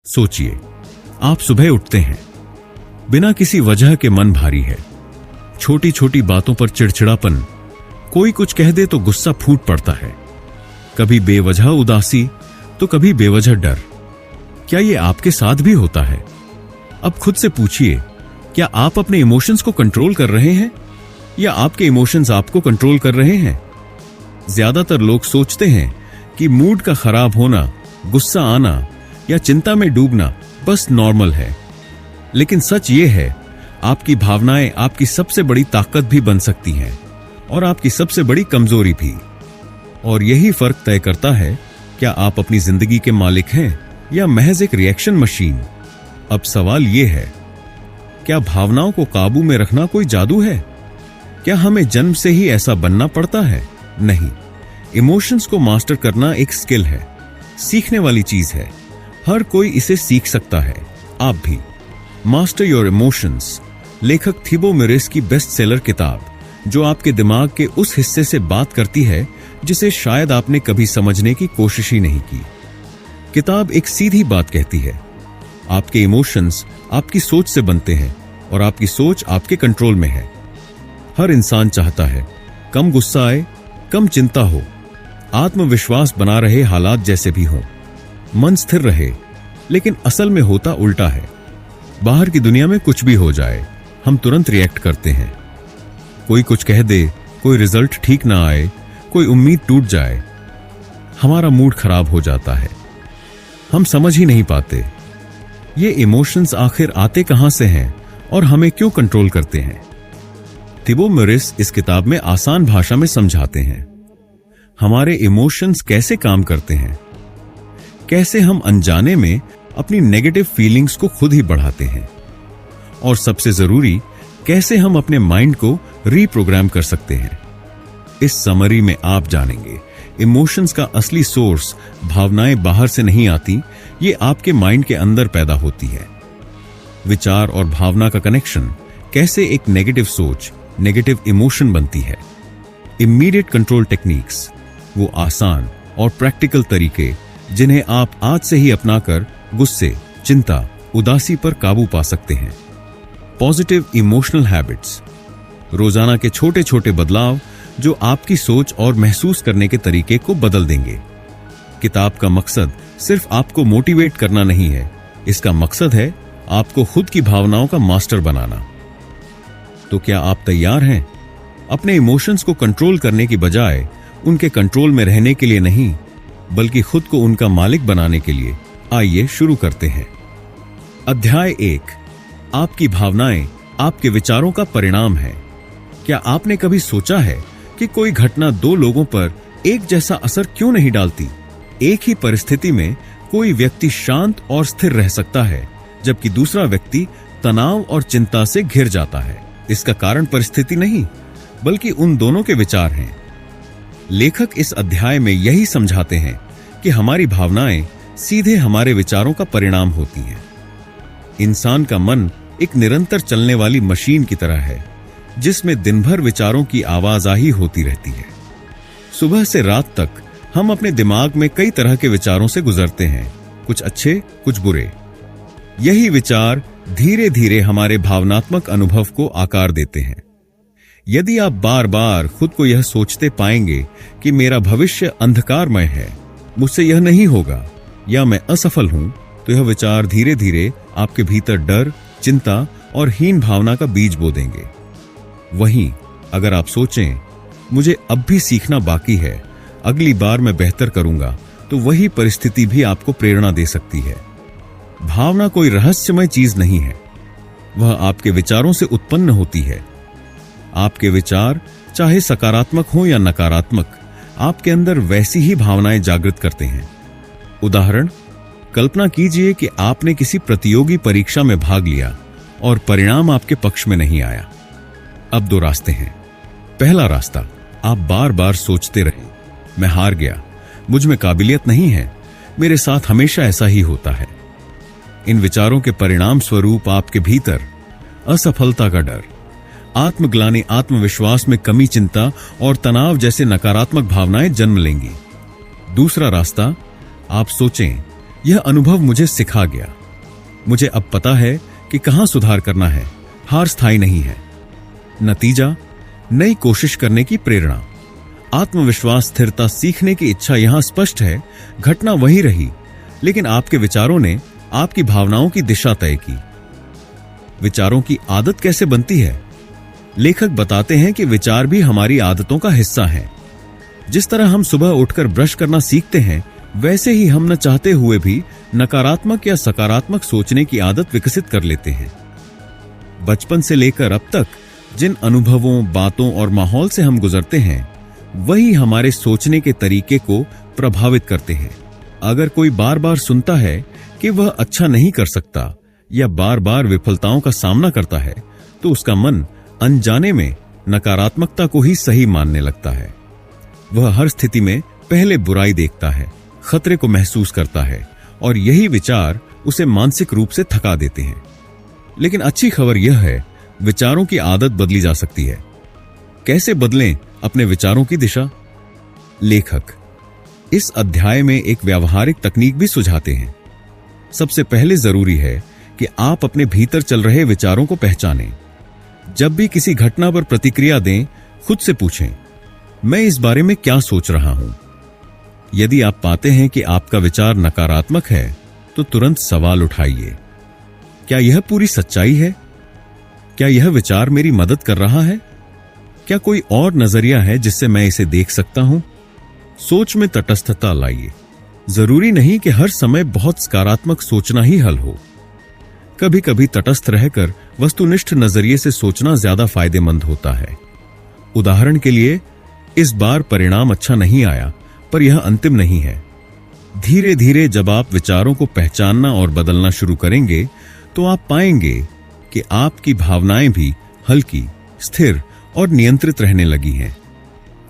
सोचिए, आप सुबह उठते हैं, बिना किसी वजह के मन भारी है, छोटी छोटी बातों पर चिड़चिड़ापन, कोई कुछ कह दे तो गुस्सा फूट पड़ता है, कभी बेवजह उदासी तो कभी बेवजह डर। क्या ये आपके साथ भी होता है? अब खुद से पूछिए, क्या आप अपने इमोशंस को कंट्रोल कर रहे हैं या आपके इमोशंस आपको कंट्रोल कर रहे हैं? ज्यादातर लोग सोचते हैं कि मूड का खराब होना, गुस्सा आना या चिंता में डूबना बस नॉर्मल है, लेकिन सच ये है, आपकी भावनाएं आपकी सबसे बड़ी ताकत भी बन सकती हैं और आपकी सबसे बड़ी कमजोरी भी। और यही फर्क तय करता है क्या आप अपनी जिंदगी के मालिक हैं या महज एक रिएक्शन मशीन। अब सवाल यह है, क्या भावनाओं को काबू में रखना कोई जादू है? क्या हमें जन्म से ही ऐसा बनना पड़ता है? नहीं, इमोशंस को मास्टर करना एक स्किल है, सीखने वाली चीज है। हर कोई इसे सीख सकता है, आप भी। मास्टर योर इमोशंस, लेखक थिबो मिरेस की बेस्ट सेलर किताब, जो आपके दिमाग के उस हिस्से से बात करती है जिसे शायद आपने कभी समझने की कोशिश ही नहीं की। किताब एक सीधी बात कहती है, आपके इमोशंस आपकी सोच से बनते हैं और आपकी सोच आपके कंट्रोल में है। हर इंसान चाहता है कम गुस्सा आए, कम चिंता हो, आत्मविश्वास बना रहे हालात जैसे भी हों, मन स्थिर रहे, लेकिन असल में होता उल्टा है। बाहर की दुनिया में कुछ भी हो जाए, हम तुरंत रिएक्ट करते हैं। कोई कुछ कह दे, कोई रिजल्ट ठीक ना आए, कोई उम्मीद टूट जाए, हमारा मूड खराब हो जाता है। हम समझ ही नहीं पाते ये इमोशंस आखिर आते कहां से हैं और हमें क्यों कंट्रोल करते हैं। थिबो मिरेस इस किताब में आसान भाषा में समझाते हैं हमारे इमोशंस कैसे काम करते हैं, कैसे हम अनजाने में अपनी नेगेटिव फीलिंग्स को खुद ही बढ़ाते हैं, और सबसे जरूरी, कैसे हम अपने माइंड को रीप्रोग्राम कर सकते हैं। इस समरी में आप जानेंगे इमोशंस का असली सोर्स भावनाएं बाहर से नहीं आती, ये आपके माइंड के अंदर पैदा होती है। विचार और भावना का कनेक्शन, कैसे एक नेगेटिव सोच नेगेटिव इमोशन बनती है। इमीडिएट कंट्रोल टेक्निक्स, वो आसान और प्रैक्टिकल तरीके जिन्हें आप आज से ही अपनाकर गुस्से, चिंता, उदासी पर काबू पा सकते हैं। पॉजिटिव इमोशनल हैबिट्स, रोजाना के छोटे छोटे बदलाव जो आपकी सोच और महसूस करने के तरीके को बदल देंगे। किताब का मकसद सिर्फ आपको मोटिवेट करना नहीं है, इसका मकसद है आपको खुद की भावनाओं का मास्टर बनाना। तो क्या आप तैयार हैं अपने इमोशंस को कंट्रोल करने की बजाय उनके कंट्रोल में रहने के लिए नहीं, बल्कि खुद को उनका मालिक बनाने के लिए? आइए शुरू करते हैं। अध्याय 1, आपकी भावनाएं आपके विचारों का परिणाम है। क्या आपने कभी सोचा है कि कोई घटना दो लोगों पर एक जैसा असर क्यों नहीं डालती? एक ही परिस्थिति में कोई व्यक्ति शांत और स्थिर रह सकता है, जबकि दूसरा व्यक्ति तनाव और चिंता से घिर जाता है। इसका कारण परिस्थिति नहीं, बल्कि उन दोनों के विचार हैं। लेखक इस अध्याय में यही समझाते हैं कि हमारी भावनाएं सीधे हमारे विचारों का परिणाम होती हैं। इंसान का मन एक निरंतर चलने वाली मशीन की तरह है, जिसमें दिन भर विचारों की आवाजाही होती रहती है। सुबह से रात तक हम अपने दिमाग में कई तरह के विचारों से गुजरते हैं, कुछ अच्छे, कुछ बुरे। यही विचार धीरे धीरे हमारे भावनात्मक अनुभव को आकार देते हैं। यदि आप बार बार खुद को यह सोचते पाएंगे कि मेरा भविष्य अंधकारमय है, मुझसे यह नहीं होगा, या मैं असफल हूं, तो यह विचार धीरे धीरे आपके भीतर डर, चिंता और हीन भावना का बीज बो देंगे। वहीं अगर आप सोचें, मुझे अब भी सीखना बाकी है, अगली बार मैं बेहतर करूंगा, तो वही परिस्थिति भी आपको प्रेरणा दे सकती है। भावना कोई रहस्यमय चीज नहीं है, वह आपके विचारों से उत्पन्न होती है। आपके विचार चाहे सकारात्मक हो या नकारात्मक, आपके अंदर वैसी ही भावनाएं जागृत करते हैं। उदाहरण, कल्पना कीजिए कि आपने किसी प्रतियोगी परीक्षा में भाग लिया और परिणाम आपके पक्ष में नहीं आया। अब दो रास्ते हैं। पहला रास्ता, आप बार बार सोचते रहे, मैं हार गया, मुझ में काबिलियत नहीं है, मेरे साथ हमेशा ऐसा ही होता है। इन विचारों के परिणाम स्वरूप आपके भीतर असफलता का डर, आत्मग्लानि, आत्मविश्वास में कमी, चिंता और तनाव जैसे नकारात्मक भावनाएं जन्म लेंगी। दूसरा रास्ता, आप सोचें, यह अनुभव मुझे सिखा गया। मुझे अब पता है कि कहां सुधार करना है। हार स्थायी नहीं है। नतीजा, नई कोशिश करने की प्रेरणा, आत्मविश्वास, स्थिरता, सीखने की इच्छा यहां स्पष्ट है। घटना वही रही, लेकिन आपके विचारों ने आपकी भावनाओं की दिशा तय की। विचारों की आदत कैसे बनती है? लेखक बताते हैं कि विचार भी हमारी आदतों का हिस्सा हैं। जिस तरह हम सुबह उठकर ब्रश करना सीखते हैं, वैसे ही हम न चाहते हुए भी नकारात्मक या सकारात्मक सोचने की आदत विकसित कर लेते हैं। बचपन से लेकर अब तक जिन अनुभवों, बातों और माहौल से हम गुजरते हैं, वही हमारे सोचने के तरीके को प्रभावित करते हैं। अगर कोई बार बार सुनता है कि वह अच्छा नहीं कर सकता या बार बार विफलताओं का सामना करता है, तो उसका मन अनजाने में नकारात्मकता को ही सही मानने लगता है। वह हर स्थिति में पहले बुराई देखता है, खतरे को महसूस करता है और यही विचार उसे मानसिक रूप से थका देते हैं। लेकिन अच्छी खबर यह है, विचारों की आदत बदली जा सकती है। कैसे बदलें अपने विचारों की दिशा? लेखक इस अध्याय में एक व्यावहारिक तकनीक भी सुझाते हैं। सबसे पहले जरूरी है कि आप अपने भीतर चल रहे विचारों को पहचानें। जब भी किसी घटना पर प्रतिक्रिया दें, खुद से पूछें, मैं इस बारे में क्या सोच रहा हूं? यदि आप पाते हैं कि आपका विचार नकारात्मक है, तो तुरंत सवाल उठाइए, क्या यह पूरी सच्चाई है? क्या यह विचार मेरी मदद कर रहा है? क्या कोई और नजरिया है जिससे मैं इसे देख सकता हूं? सोच में तटस्थता लाइए। जरूरी नहीं कि हर समय बहुत सकारात्मक सोचना ही हल हो। कभी कभी तटस्थ रहकर वस्तुनिष्ठ नजरिए से सोचना ज्यादा फायदेमंद होता है। उदाहरण के लिए, इस बार परिणाम अच्छा नहीं आया, पर यह अंतिम नहीं है। धीरे धीरे जब आप विचारों को पहचानना और बदलना शुरू करेंगे, तो आप पाएंगे कि आपकी भावनाएं भी हल्की, स्थिर और नियंत्रित रहने लगी हैं।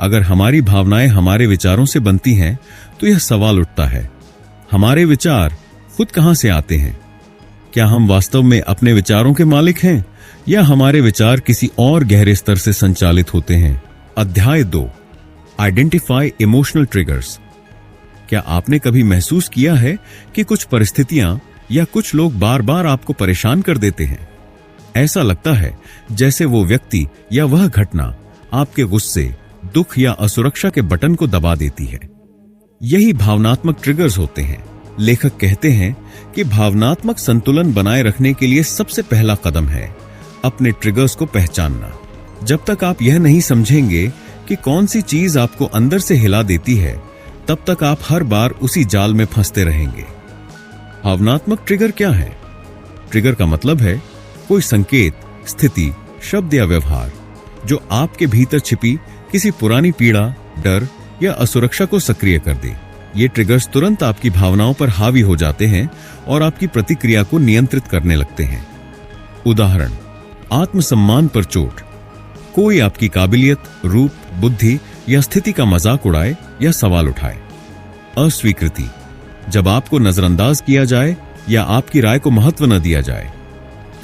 अगर हमारी भावनाएं हमारे विचारों से बनती हैं, तो यह सवाल उठता है, हमारे विचार खुद कहां से आते हैं? क्या हम वास्तव में अपने विचारों के मालिक हैं, या हमारे विचार किसी और गहरे स्तर से संचालित होते हैं? अध्याय 2, आइडेंटिफाई इमोशनल ट्रिगर्स। क्या आपने कभी महसूस किया है कि कुछ परिस्थितियां या कुछ लोग बार बार आपको परेशान कर देते हैं? ऐसा लगता है जैसे वो व्यक्ति या वह घटना आपके गुस्से, दुख या असुरक्षा के बटन को दबा देती है। यही भावनात्मक ट्रिगर्स होते हैं। लेखक कहते हैं कि भावनात्मक संतुलन बनाए रखने के लिए सबसे पहला कदम है अपने ट्रिगर्स को पहचानना। जब तक आप यह नहीं समझेंगे कि कौन सी चीज आपको अंदर से हिला देती है, तब तक आप हर बार उसी जाल में फंसते रहेंगे। भावनात्मक ट्रिगर क्या है? ट्रिगर का मतलब है कोई संकेत, स्थिति, शब्द या व्यवहार जो आपके भीतर छिपी किसी पुरानी पीड़ा, डर या असुरक्षा को सक्रिय कर दे। ये ट्रिगर्स तुरंत आपकी भावनाओं पर हावी हो जाते हैं और आपकी प्रतिक्रिया को नियंत्रित करने लगते हैं। उदाहरण, आत्मसम्मान पर चोट। कोई आपकी काबिलियत, रूप, बुद्धि या स्थिति का मजाक उड़ाए या सवाल उठाए। अस्वीकृति, जब आपको नजरअंदाज किया जाए या आपकी राय को महत्व न दिया जाए।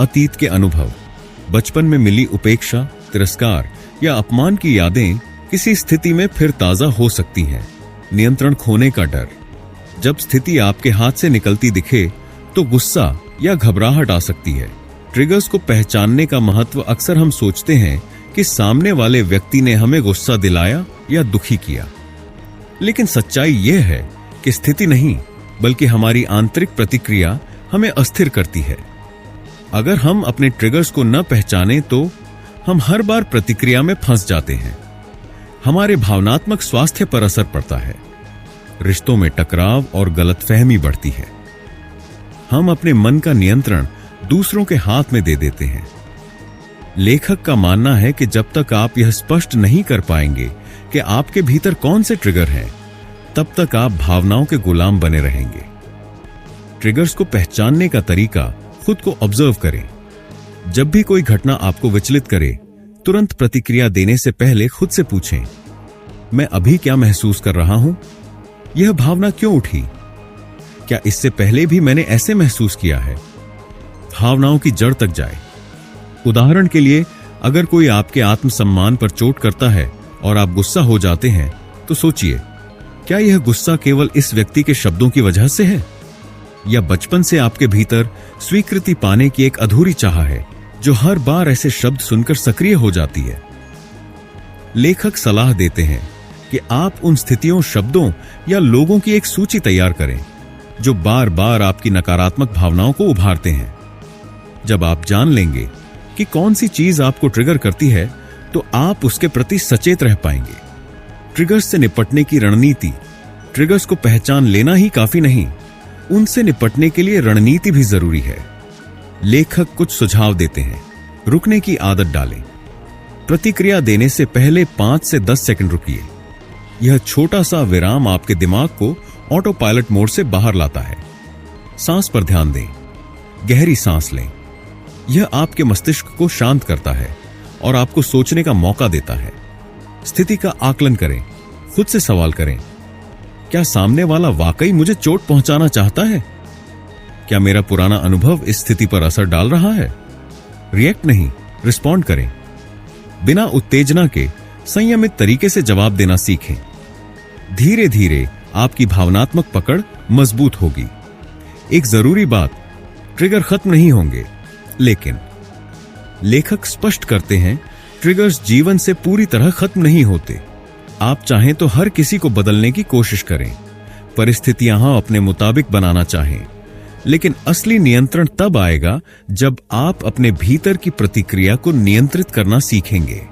अतीत के अनुभव, बचपन में मिली उपेक्षा, तिरस्कार या अपमान की यादें किसी स्थिति में फिर ताजा हो सकती हैं। नियंत्रण खोने का डर, जब स्थिति आपके हाथ से निकलती दिखे तो गुस्सा या घबराहट आ सकती है। ट्रिगर्स को पहचानने का महत्व अक्सर हम सोचते हैं कि सामने वाले व्यक्ति ने हमें गुस्सा दिलाया या दुखी किया, लेकिन सच्चाई यह है कि स्थिति नहीं, बल्कि हमारी आंतरिक प्रतिक्रिया हमें अस्थिर करती है। अगर हम अपने ट्रिगर्स को न पहचाने तो हम हर बार प्रतिक्रिया में फंस जाते हैं। हमारे भावनात्मक स्वास्थ्य पर असर पड़ता है। रिश्तों में टकराव और गलतफहमी बढ़ती है। हम अपने मन का नियंत्रण दूसरों के हाथ में दे देते हैं। लेखक का मानना है कि जब तक आप यह स्पष्ट नहीं कर पाएंगे कि आपके भीतर कौन से ट्रिगर हैं, तब तक आप भावनाओं के गुलाम बने रहेंगे। ट्रिगर्स को पहचानने का तरीका, खुद को ऑब्जर्व करें। जब भी कोई घटना आपको विचलित करे, तुरंत प्रतिक्रिया देने से पहले खुद से पूछें, मैं अभी क्या महसूस कर रहा हूं? यह भावना क्यों उठी? क्या इससे पहले भी मैंने ऐसे महसूस किया है? भावनाओं की जड़ तक जाए। उदाहरण के लिए, अगर कोई आपके आत्मसम्मान पर चोट करता है और आप गुस्सा हो जाते हैं, तो सोचिए, क्या यह गुस्सा केवल इस व्यक्ति के शब्दों की वजह से है, या बचपन से आपके भीतर स्वीकृति पाने की एक अधूरी चाह है जो हर बार ऐसे शब्द सुनकर सक्रिय हो जाती है। लेखक सलाह देते हैं कि आप उन स्थितियों, शब्दों या लोगों की एक सूची तैयार करें जो बार बार आपकी नकारात्मक भावनाओं को उभारते हैं। जब आप जान लेंगे कि कौन सी चीज आपको ट्रिगर करती है, तो आप उसके प्रति सचेत रह पाएंगे। ट्रिगर्स से निपटने की रणनीति। ट्रिगर्स को पहचान लेना ही काफी नहीं, उनसे निपटने के लिए रणनीति भी जरूरी है। लेखक कुछ सुझाव देते हैं। रुकने की आदत डालें। प्रतिक्रिया देने से पहले 5 से 10 सेकंड रुकिए। यह छोटा सा विराम आपके दिमाग को ऑटो पायलट मोड से बाहर लाता है। सांस पर ध्यान दें। गहरी सांस लें। यह आपके मस्तिष्क को शांत करता है और आपको सोचने का मौका देता है। स्थिति का आकलन करें। खुद से सवाल करें, क्या सामने वाला वाकई मुझे चोट पहुंचाना चाहता है? क्या मेरा पुराना अनुभव इस स्थिति पर असर डाल रहा है? रिएक्ट नहीं, रिस्पॉन्ड करें। बिना उत्तेजना के संयमित तरीके से जवाब देना सीखें। धीरे धीरे आपकी भावनात्मक पकड़ मजबूत होगी। एक जरूरी बात, ट्रिगर खत्म नहीं होंगे, लेकिन लेखक स्पष्ट करते हैं ट्रिगर्स जीवन से पूरी तरह खत्म नहीं होते। आप चाहें तो हर किसी को बदलने की कोशिश करें, परिस्थितियां अपने मुताबिक बनाना चाहें, लेकिन असली नियंत्रण तब आएगा जब आप अपने भीतर की प्रतिक्रिया को नियंत्रित करना सीखेंगे।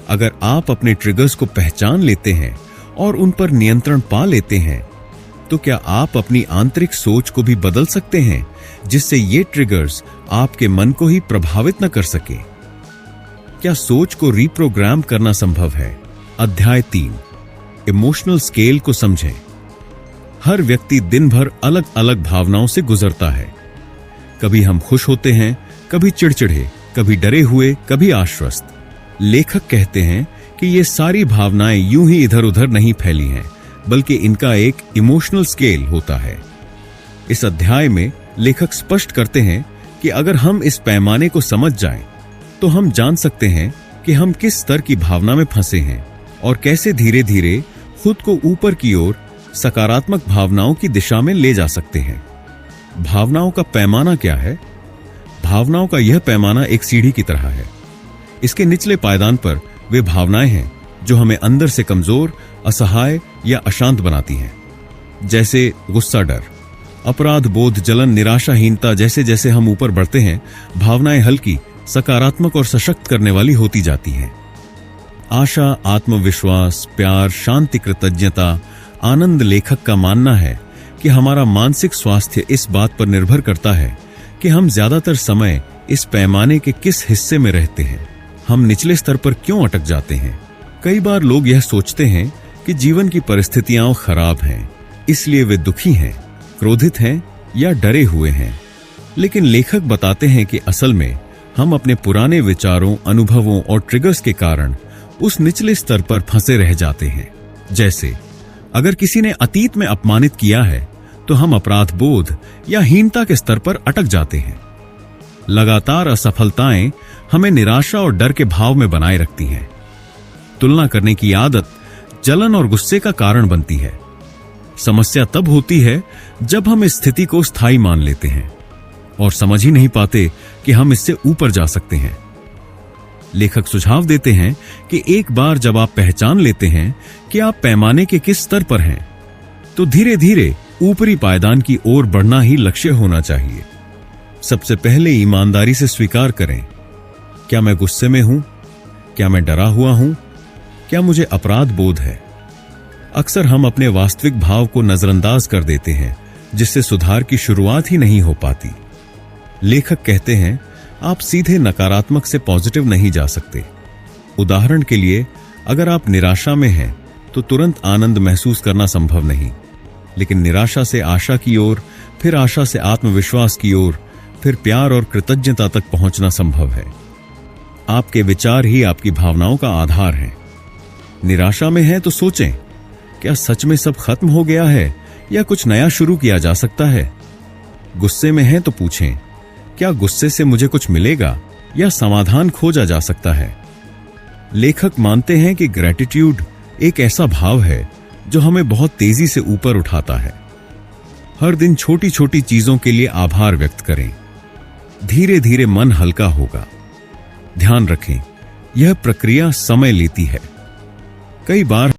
अगर आप अपने ट्रिगर्स को पहचान लेते हैं और उन पर नियंत्रण पा लेते हैं, तो क्या आप अपनी आंतरिक सोच को भी बदल सकते हैं, जिससे ये ट्रिगर्स आपके मन को ही प्रभावित न कर सके? क्या सोच को रीप्रोग्राम करना संभव है? अध्याय 3, इमोशनल स्केल को समझें। हर व्यक्ति दिन भर अलग अलग भावनाओं से गुजरता है। कभी हम खुश होते हैं, कभी चिड़चिड़े, कभी डरे हुए, कभी आश्वस्त। लेखक कहते हैं कि ये सारी भावनाएं यूं ही इधर उधर नहीं फैली हैं, बल्कि इनका एक इमोशनल स्केल होता है। इस अध्याय में लेखक स्पष्ट करते हैं कि अगर हम इस पैमाने को समझ जाएं, तो हम जान सकते हैं कि हम किस स्तर की भावना में फंसे हैं और कैसे धीरे धीरे खुद को ऊपर की ओर सकारात्मक भावनाओं की दिशा में ले जा सकते हैं। भावनाओं का पैमाना क्या है? भावनाओं का यह पैमाना एक सीढ़ी की तरह है। इसके निचले पायदान पर वे भावनाएं हैं जो हमें अंदर से कमजोर, असहाय या अशांत बनाती हैं, जैसे गुस्सा, डर, अपराध बोध, जलन, निराशाहीनता। जैसे जैसे हम ऊपर बढ़ते हैं, भावनाएं हल्की, सकारात्मक और सशक्त करने वाली होती जाती हैं। आशा, आत्मविश्वास, प्यार, शांति, कृतज्ञता, आनंद। लेखक का मानना है कि हमारा मानसिक स्वास्थ्य इस बात पर निर्भर करता है कि हम ज्यादातर समय इस पैमाने के किस हिस्से में रहते हैं। हम निचले स्तर पर क्यों अटक जाते हैं? कई बार लोग यह सोचते हैं कि जीवन की परिस्थितियां खराब हैं, इसलिए वे दुखी हैं, क्रोधित हैं या डरे हुए हैं। लेकिन लेखक बताते हैं कि असल में हम अपने पुराने विचारों, अनुभवों और ट्रिगर्स के कारण उस निचले स्तर पर फंसे रह जाते हैं। जैसे अगर किसी ने अतीत में अपमानित किया है, तो हम अपराध बोध या हीनता के स्तर पर अटक जाते हैं। लगातार असफलताएं हमें निराशा और डर के भाव में बनाए रखती हैं। तुलना करने की आदत जलन और गुस्से का कारण बनती है। समस्या तब होती है जब हम इस स्थिति को स्थायी मान लेते हैं और समझ ही नहीं पाते कि हम इससे ऊपर जा सकते हैं। लेखक सुझाव देते हैं कि एक बार जब आप पहचान लेते हैं कि आप पैमाने के किस स्तर पर हैं, तो धीरे धीरे ऊपरी पायदान की ओर बढ़ना ही लक्ष्य होना चाहिए। सबसे पहले ईमानदारी से स्वीकार करें, क्या मैं गुस्से में हूं? क्या मैं डरा हुआ हूं? क्या मुझे अपराध बोध है? अक्सर हम अपने वास्तविक भाव को नजरअंदाज कर देते हैं, जिससे सुधार की शुरुआत ही नहीं हो पाती। लेखक कहते हैं, आप सीधे नकारात्मक से पॉजिटिव नहीं जा सकते। उदाहरण के लिए, अगर आप निराशा में हैं, तो तुरंत आनंद महसूस करना संभव नहीं, लेकिन निराशा से आशा की ओर, फिर आशा से आत्मविश्वास की ओर, फिर प्यार और कृतज्ञता तक पहुंचना संभव है। आपके विचार ही आपकी भावनाओं का आधार हैं। निराशा में हैं तो सोचें, क्या सच में सब खत्म हो गया है या कुछ नया शुरू किया जा सकता है? गुस्से में हैं तो पूछें, क्या गुस्से से मुझे कुछ मिलेगा या समाधान खोजा जा सकता है? लेखक मानते हैं कि ग्रैटिट्यूड एक ऐसा भाव है जो हमें बहुत तेजी से ऊपर उठाता है। हर दिन छोटी छोटी चीजों के लिए आभार व्यक्त करें। धीरे धीरे मन हल्का होगा। ध्यान रखें, यह प्रक्रिया समय लेती है। कई बार